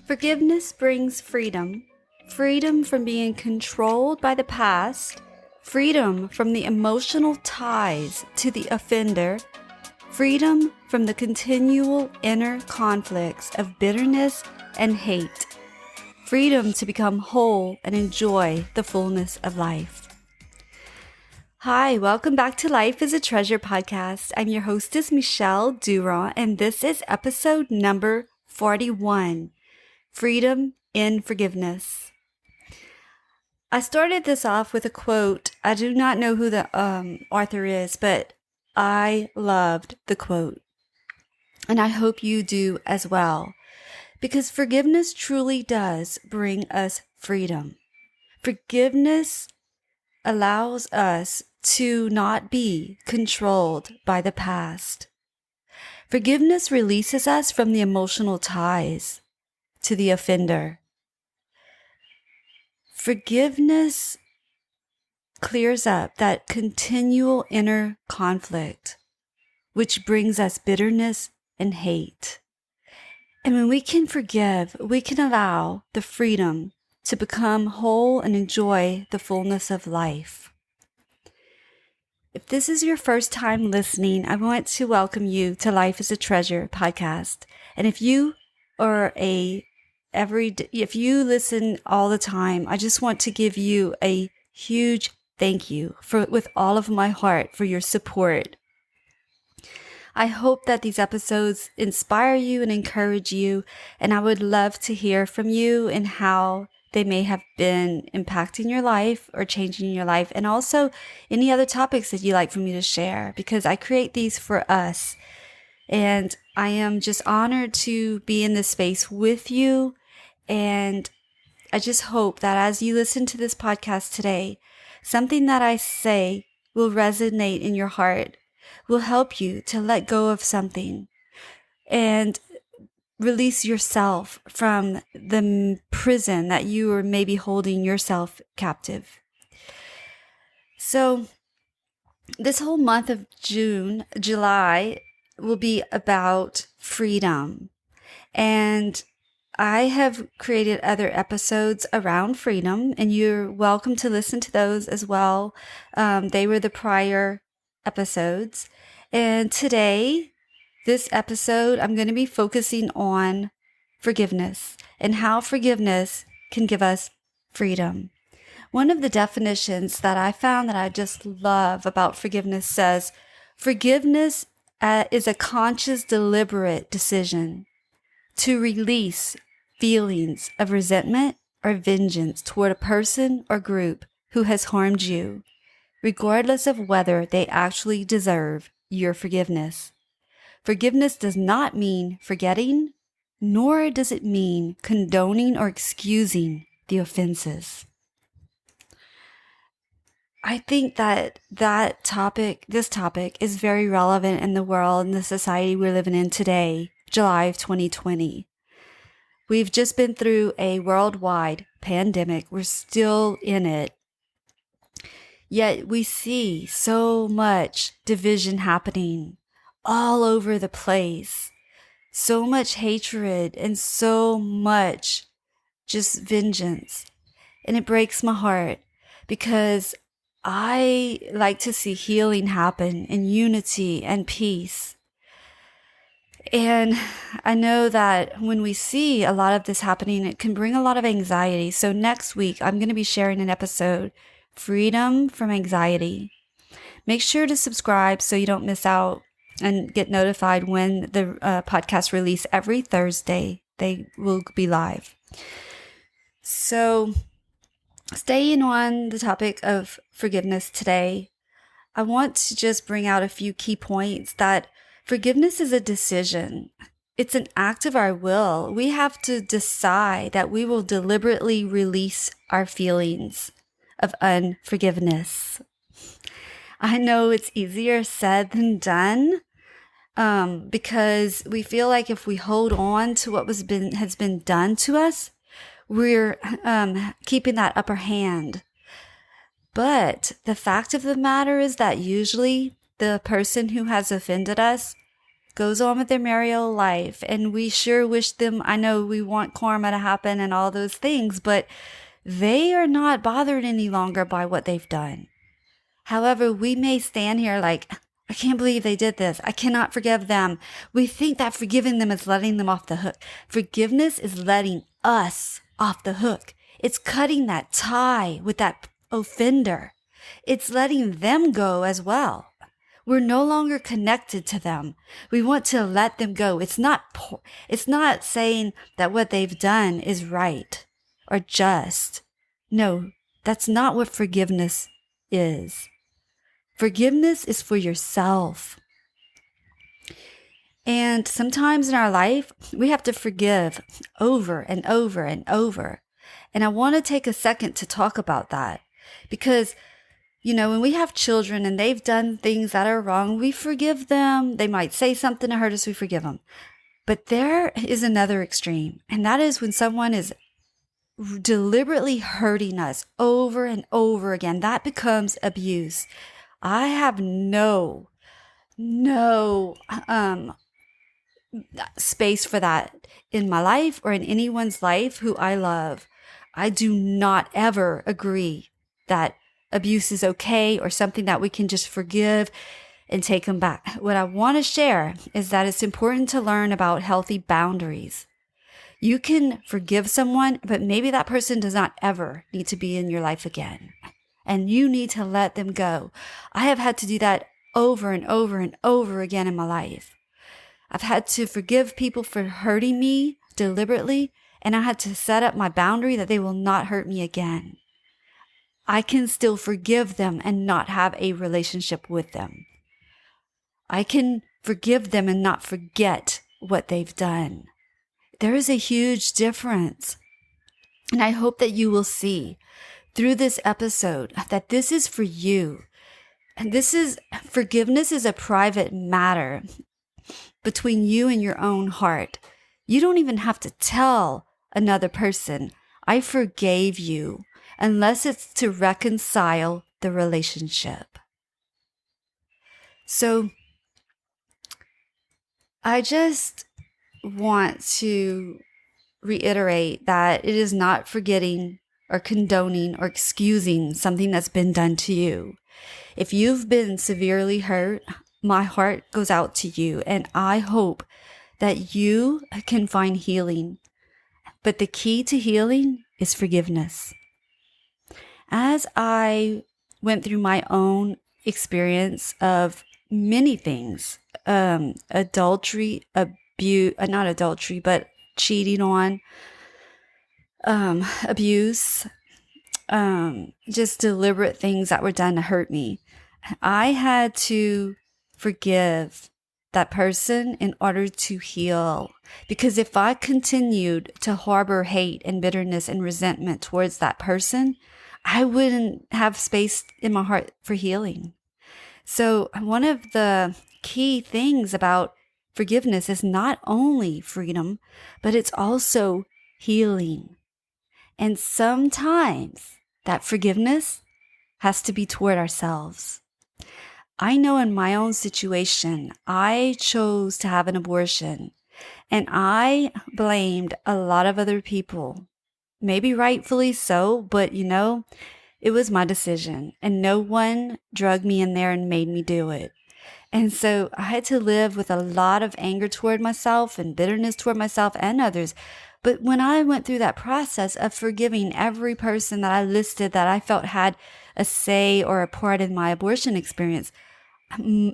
Forgiveness brings freedom. Freedom from being controlled by the past, freedom from the emotional ties to the offender, freedom from the continual inner conflicts of bitterness and hate, freedom to become whole and enjoy the fullness of life. Hi, welcome back to Life is a Treasure podcast. I'm your hostess, Michelle Durand, and this is episode number 41, Freedom in Forgiveness. I started this off with a quote. I do not know who the author is, but I loved the quote. And I hope you do as well. Because forgiveness truly does bring us freedom. Forgiveness allows us to not be controlled by the past. Forgiveness releases us from the emotional ties to the offender. Forgiveness clears up that continual inner conflict, which brings us bitterness and hate. And when we can forgive, we can allow the freedom to become whole and enjoy the fullness of life. If this is your first time listening, I want to welcome you to Life is a Treasure podcast. And if you are if you listen all the time, I just want to give you a huge thank you with all of my heart for your support. I hope that these episodes inspire you and encourage you, and I would love to hear from you and how they may have been impacting your life or changing your life, and also any other topics that you'd like for me to share, because I create these for us. And I am just honored to be in this space with you. And I just hope that as you listen to this podcast today, something that I say will resonate in your heart, will help you to let go of something and release yourself from the prison that you are maybe holding yourself captive. So this whole month of July will be about freedom. And I have created other episodes around freedom, and you're welcome to listen to those as well. They were the prior episodes. And today, this episode, I'm going to be focusing on forgiveness and how forgiveness can give us freedom. One of the definitions that I found that I just love about forgiveness says, forgiveness is a conscious, deliberate decision to release feelings of resentment or vengeance toward a person or group who has harmed you, regardless of whether they actually deserve your forgiveness. Forgiveness does not mean forgetting, nor does it mean condoning or excusing the offenses. I think that this topic is very relevant in the world and the society we're living in today, July of 2020. We've just been through a worldwide pandemic. We're still in it. Yet we see so much division happening all over the place. So much hatred and so much just vengeance. And it breaks my heart because I like to see healing happen and unity and peace. And I know that when we see a lot of this happening, it can bring a lot of anxiety. So next week, I'm going to be sharing an episode, Freedom from Anxiety. Make sure to subscribe so you don't miss out and get notified when the podcast release every Thursday. They will be live. So staying on the topic of forgiveness today, I want to just bring out a few key points that forgiveness is a decision. It's an act of our will. We have to decide that we will deliberately release our feelings of unforgiveness. I know it's easier said than done because we feel like if we hold on to what has been done to us, we're keeping that upper hand. But the fact of the matter is that usually the person who has offended us goes on with their merry old life. And we sure wish them, I know we want karma to happen and all those things, but they are not bothered any longer by what they've done. However, we may stand here like, I can't believe they did this. I cannot forgive them. We think that forgiving them is letting them off the hook. Forgiveness is letting us off the hook. It's cutting that tie with that offender. It's letting them go as well. We're no longer connected to them. We want to let them go. It's not saying that what they've done is right or just. No, that's not what forgiveness is. Forgiveness is for yourself. And sometimes in our life, we have to forgive over and over and over. And I want to take a second to talk about that because, when we have children and they've done things that are wrong, we forgive them. They might say something to hurt us, we forgive them. But there is another extreme, and that is when someone is deliberately hurting us over and over again. That becomes abuse. I have no space for that in my life or in anyone's life who I love. I do not ever agree that abuse is okay or something that we can just forgive and take them back. What I want to share is that it's important to learn about healthy boundaries. You can forgive someone, but maybe that person does not ever need to be in your life again. And you need to let them go. I have had to do that over and over and over again in my life. I've had to forgive people for hurting me deliberately, and I had to set up my boundary that they will not hurt me again. I can still forgive them and not have a relationship with them. I can forgive them and not forget what they've done. There is a huge difference. And I hope that you will see through this episode that this is for you. And forgiveness is a private matter between you and your own heart. You don't even have to tell another person, I forgave you, unless it's to reconcile the relationship. So I just want to reiterate that it is not forgetting or condoning or excusing something that's been done to you. If you've been severely hurt, my heart goes out to you, and I hope that you can find healing. But the key to healing is forgiveness. As I went through my own experience of many things, adultery, not adultery, but cheating on, abuse, just deliberate things that were done to hurt me. I had to forgive that person in order to heal. Because if I continued to harbor hate and bitterness and resentment towards that person, I wouldn't have space in my heart for healing. So one of the key things about forgiveness is not only freedom, but it's also healing. And sometimes that forgiveness has to be toward ourselves. I know in my own situation, I chose to have an abortion, and I blamed a lot of other people. Maybe rightfully so, but it was my decision, and no one drugged me in there and made me do it. And so I had to live with a lot of anger toward myself and bitterness toward myself and others. But when I went through that process of forgiving every person that I listed that I felt had a say or a part in my abortion experience,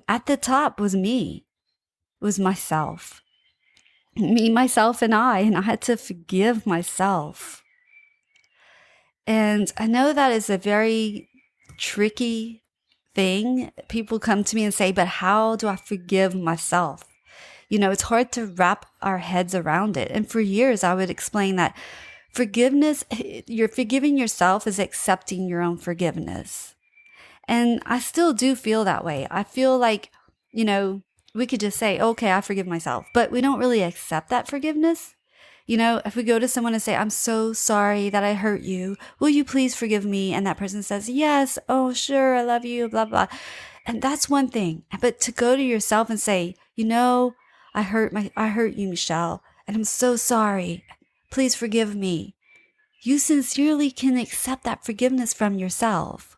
at the top was me. It was myself. Me, myself, and I had to forgive myself. And I know that is a very tricky thing. People come to me and say, but how do I forgive myself? It's hard to wrap our heads around it. And for years, I would explain that forgiveness, you're forgiving yourself is accepting your own forgiveness. And I still do feel that way. I feel like, we could just say, okay, I forgive myself, but we don't really accept that forgiveness. If we go to someone and say, I'm so sorry that I hurt you, will you please forgive me? And that person says, yes, oh, sure, I love you, blah, blah. And that's one thing. But to go to yourself and say, I hurt you, Michelle, and I'm so sorry. Please forgive me. You sincerely can accept that forgiveness from yourself.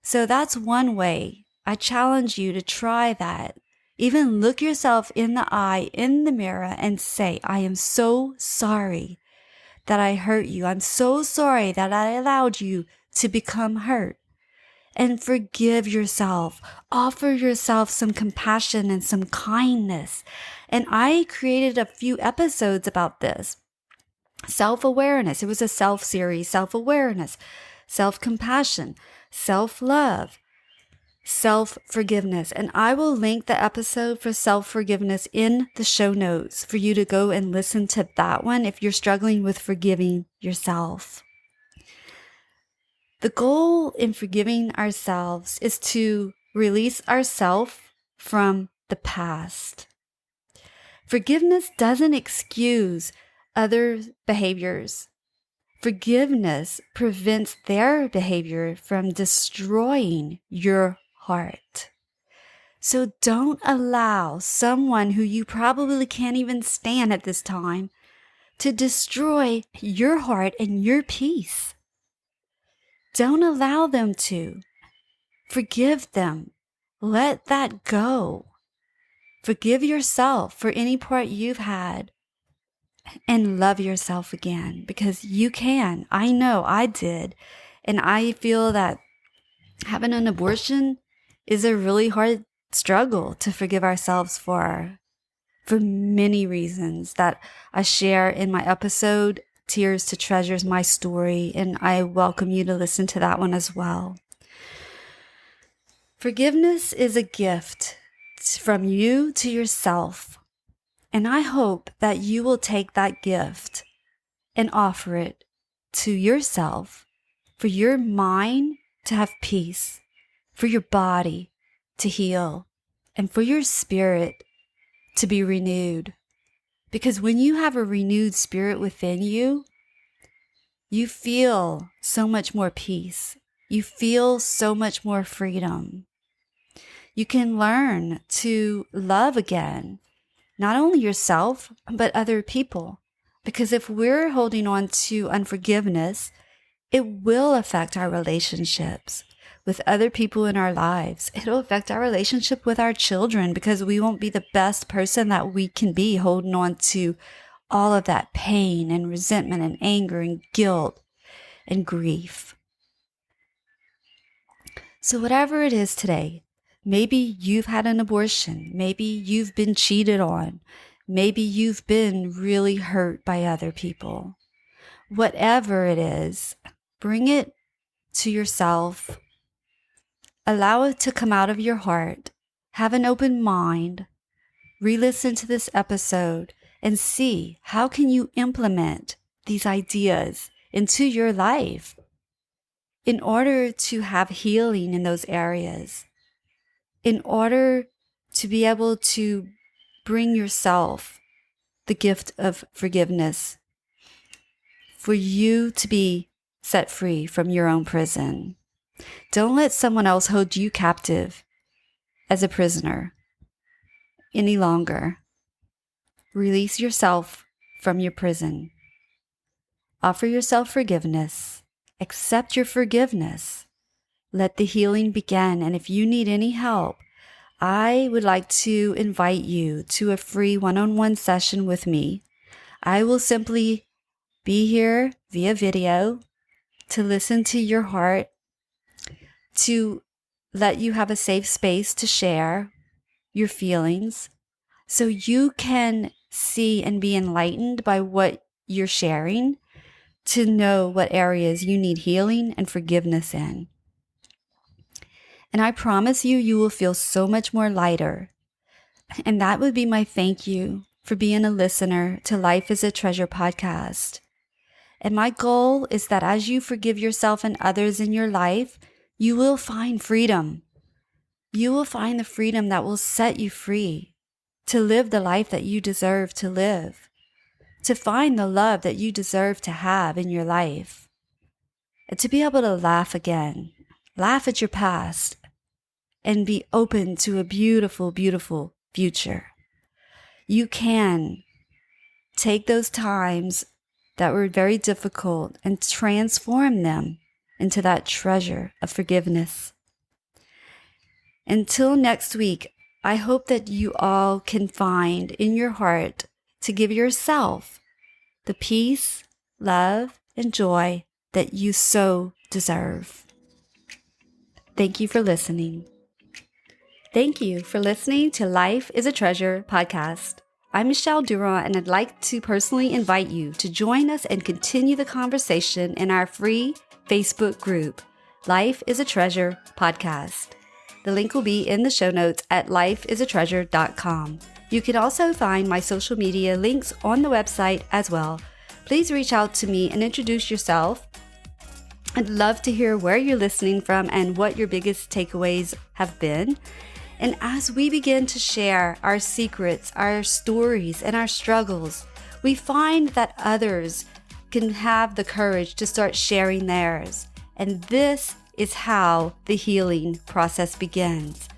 So that's one way. I challenge you to try that. Even look yourself in the eye, in the mirror, and say, I am so sorry that I hurt you. I'm so sorry that I allowed you to become hurt. And forgive yourself. Offer yourself some compassion and some kindness. And I created a few episodes about this. Self-awareness. It was a self-series. Self-awareness, self-compassion, self-love, self-forgiveness. And I will link the episode for self-forgiveness in the show notes for you to go and listen to that one if you're struggling with forgiving yourself. The goal in forgiving ourselves is to release ourselves from the past. Forgiveness doesn't excuse other behaviors. Forgiveness prevents their behavior from destroying your heart. So don't allow someone who you probably can't even stand at this time to destroy your heart and your peace. Don't allow them to. Forgive them. Let that go. Forgive yourself for any part you've had and love yourself again because you can. I know I did. And I feel that having an abortion is a really hard struggle to forgive ourselves for many reasons that I share in my episode, Tears to Treasures, My Story, and I welcome you to listen to that one as well. Forgiveness is a gift from you to yourself, and I hope that you will take that gift and offer it to yourself for your mind to have peace, for your body to heal, and for your spirit to be renewed. Because when you have a renewed spirit within you, you feel so much more peace. You feel so much more freedom. You can learn to love again, not only yourself, but other people. Because if we're holding on to unforgiveness, it will affect our relationships with other people in our lives. It'll affect our relationship with our children because we won't be the best person that we can be holding on to all of that pain and resentment and anger and guilt and grief. So whatever it is today, maybe you've had an abortion. Maybe you've been cheated on. Maybe you've been really hurt by other people. Whatever it is, bring it to yourself. Allow it to come out of your heart. Have an open mind. Re-listen to this episode and see how can you implement these ideas into your life in order to have healing in those areas, in order to be able to bring yourself the gift of forgiveness, for you to be set free from your own prison. Don't let someone else hold you captive as a prisoner any longer. Release yourself from your prison. Offer yourself forgiveness. Accept your forgiveness. Let the healing begin. And if you need any help, I would like to invite you to a free one-on-one session with me. I will simply be here via video to listen to your heart, to let you have a safe space to share your feelings so you can see and be enlightened by what you're sharing, to know what areas you need healing and forgiveness in. And I promise you, you will feel so much more lighter. And that would be my thank you for being a listener to Life is a Treasure podcast. And my goal is that as you forgive yourself and others in your life, you will find freedom. You will find the freedom that will set you free to live the life that you deserve to live, to find the love that you deserve to have in your life, and to be able to laugh again, laugh at your past, and be open to a beautiful, beautiful future. You can take those times that were very difficult and transform them into that treasure of forgiveness. Until next week, I hope that you all can find in your heart to give yourself the peace, love, and joy that you so deserve. Thank you for listening. Thank you for listening to Life is a Treasure podcast. I'm Michelle Durand, and I'd like to personally invite you to join us and continue the conversation in our free Facebook group, Life is a Treasure podcast. The link will be in the show notes at lifeisatreasure.com. You can also find my social media links on the website as well. Please reach out to me and introduce yourself. I'd love to hear where you're listening from and what your biggest takeaways have been. And as we begin to share our secrets, our stories, and our struggles, we find that others can have the courage to start sharing theirs. And this is how the healing process begins.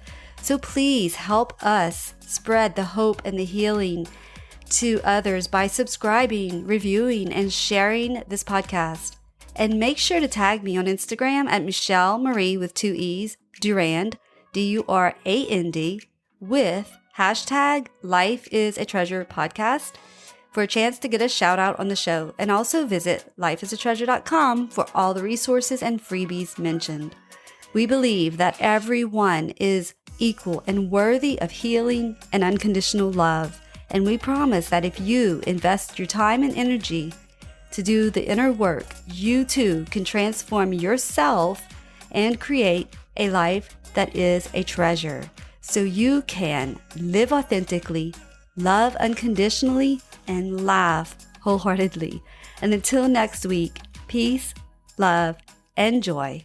So please help us spread the hope and the healing to others by subscribing, reviewing, and sharing this podcast. And make sure to tag me on Instagram at Michelle Marie with 2 E's, Durand, Durand, with hashtag Life is a Treasure podcast for a chance to get a shout out on the show. And also visit lifeisatreasure.com for all the resources and freebies mentioned. We believe that everyone is equal and worthy of healing and unconditional love. And we promise that if you invest your time and energy to do the inner work, you too can transform yourself and create a life that is a treasure, so you can live authentically, love unconditionally, and laugh wholeheartedly. And until next week, peace, love, and joy.